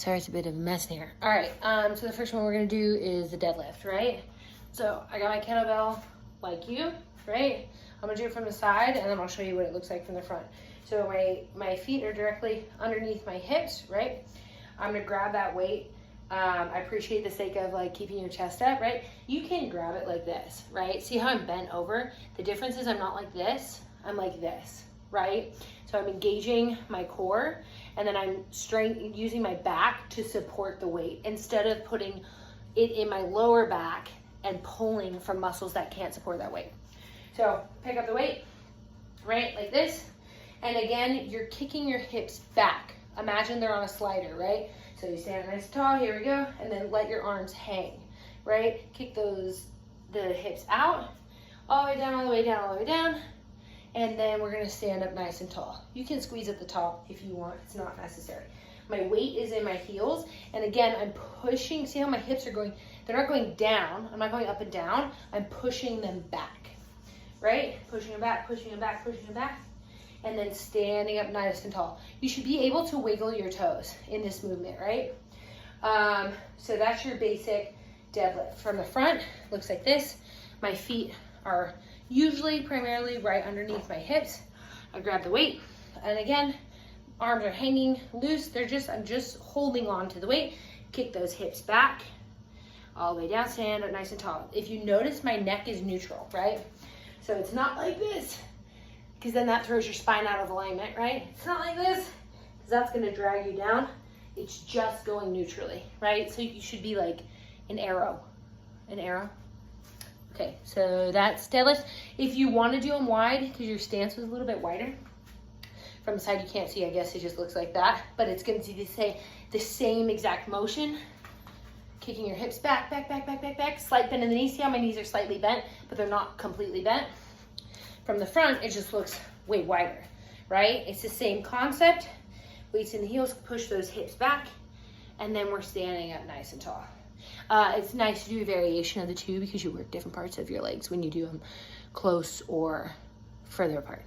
Sorry, it's a bit of a mess here. All right, so the first one we're gonna do is the deadlift, right? So I got my kettlebell like you, right? I'm gonna do it from the side and then I'll show you what it looks like from the front. So my feet are directly underneath my hips, right? I'm gonna grab that weight. I appreciate the sake of like keeping your chest up, right? You can grab it like this, right? See how I'm bent over? The difference is I'm not like this, I'm like this, right? So I'm engaging my core and then I'm using my back to support the weight instead of putting it in my lower back and pulling from muscles that can't support that weight. So pick up the weight, right, like this. And again, you're kicking your hips back. Imagine they're on a slider, right? So you stand nice and tall, here we go, and then let your arms hang, right? Kick the hips out, all the way down, all the way down, all the way down. And then we're gonna stand up nice and tall. You can squeeze at the top if you want, it's not necessary. My weight is in my heels, and again, I'm pushing, see how my hips are going, they're not going down, I'm not going up and down, I'm pushing them back, right? Pushing them back, pushing them back, pushing them back, and then standing up nice and tall. You should be able to wiggle your toes in this movement, right? So that's your basic deadlift. From the front, looks like this. My feet are usually primarily right underneath my hips. I grab the weight, and again, arms are hanging loose. I'm just holding on to the weight. Kick those hips back, all the way down, stand up nice and tall. If you notice, my neck is neutral, right? So it's not like this, because then that throws your spine out of alignment, right? It's not like this, because that's gonna drag you down. It's just going neutrally, right? So you should be like an arrow. Okay, so that's deadlift. If you want to do them wide, because your stance was a little bit wider, from the side you can't see, I guess it just looks like that, but it's going to say the same exact motion, kicking your hips back, back, back, back, back, back, slight bend in the knees. See how my knees are slightly bent, but they're not completely bent. From the front, it just looks way wider, right? It's the same concept. Weights in the heels, push those hips back, and then we're standing up nice and tall. It's nice to do a variation of the two because you work different parts of your legs when you do them close or further apart.